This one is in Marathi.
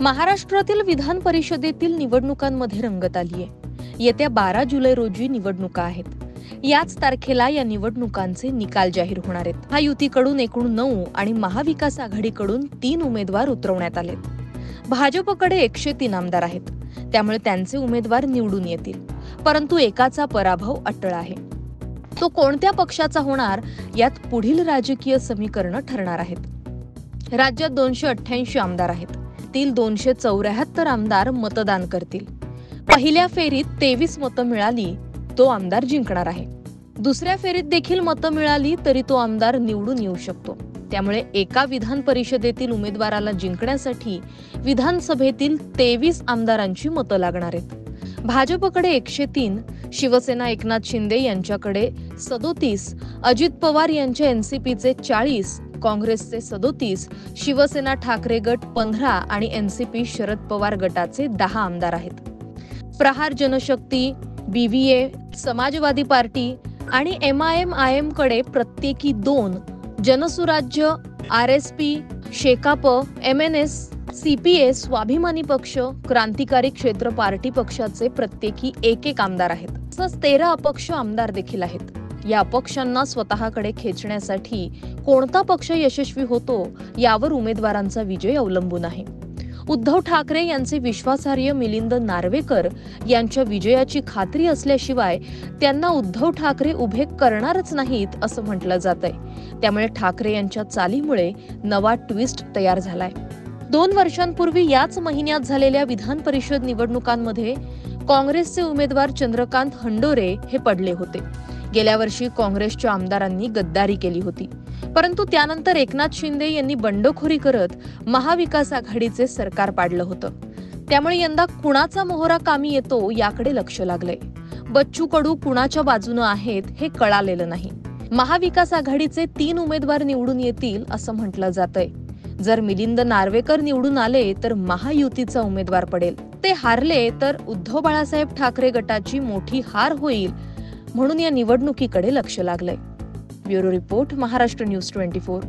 महाराष्ट्रातील विधान परिषदेतील निवडणुकांमध्ये रंगत आली आहे। येत्या 12 जुलै रोजी निवडणुका आहेत। याच तारखेला या निवडणुकांचे निकाल जाहीर होणार आहेत। महायुतीकडून एकूण 9 आणि महाविकास आघाडीकडून 3 उमेदवार उतरवण्यात आलेत। भाजपकडे 103 आमदार आहेत, त्यामुळे त्यांचे उमेदवार निवडून येतील, परंतु एकाचा पराभव अटळ आहे। तो कोणत्या पक्षाचा होणार यात पुढील राजकीय समीकरण ठरणार आहेत। राज्यात 288 आमदार आहेत, तील 274 आमदार मतदान करतील। पहिल्या फेरीत 23 मतं मिळाली तो आमदार जिंकणार आहे। दुसऱ्या फेरीत देखील मतं मिळाली तरी तो आमदार निवडून येऊ शकतो। त्यामुळे एका विधान परिषदेतील उमेदवाराला जिंकण्यासाठी विधानसभेतील 23 आमदारांची मतं लागणार आहेत। भाजपकडे 103, शिवसेना एकनाथ शिंदे यांच्याकडे 37, अजित पवार यांच्या एनसीपीचे 40, काँग्रेसचे 37, शिवसेना ठाकरे गट 15 आणि एनसीपी शरद पवार गटाचे 10 आमदार आहेत। प्रहार जनशक्ती, बीव्हीए, समाजवादी पार्टी आणि एमआयएम कडे प्रत्येकी 2, Jansurajya, RSP, Shekap, MNS, CPA, स्वाभिमानी पक्ष, क्रांतिकारी क्षेत्र पार्टी पक्षाचे प्रत्येकी 1 आमदार आहेत। तसंच 13 अपक्ष आमदार देखील आहेत। या अपक्षांना स्वतःकडे खेचण्यासाठी कोणता पक्ष यशस्वी होतो यावर उमेदवारांचा विजय अवलंबून आहे। उद्धव ठाकरे यांचे विश्वासार्ह मिलिंद नार्वेकर यांच्या विजयाची खात्री असल्याशिवाय त्यांना उद्धव ठाकरे उभे करणारच नाहीत असं म्हटलं जातंय। त्यामुळे ठाकरे यांच्या चालीमुळे नवा ट्विस्ट तयार झालाय। 2 वर्षांपूर्वी याच महिन्यात झालेल्या विधान परिषद निवडणुकांमध्ये काँग्रेसचे उमेदवार चंद्रकांत हंडोरे हे पडले होते। गेल्या वर्षी काँग्रेसच्या आमदारांनी गद्दारी केली होती, परंतु त्यानंतर एकनाथ शिंदे यांनी बंडखोरी करत महाविकास आघाडीचे सरकार पाडलं होतं। त्यामुळे यंदा कुणाचा मोहरा कामी येतो याकडे लक्ष लागलंय। बच्चू कडू कुणाच्या बाजूने आहेत हे कळालेलं नाही। महाविकास आघाडीचे 3 उमेदवार निवडून येतील असं म्हटलं जातंय। जर मिलिंद नार्वेकर निवडून आले तर महायुतीचा उमेदवार पडेल, ते हारले तर उद्धव बाळासाहेब ठाकरे गटाची मोठी हार होईल, म्हणून या निवडणुकीकडे लक्ष लागलंय। Bureau report, Maharashtra news 24।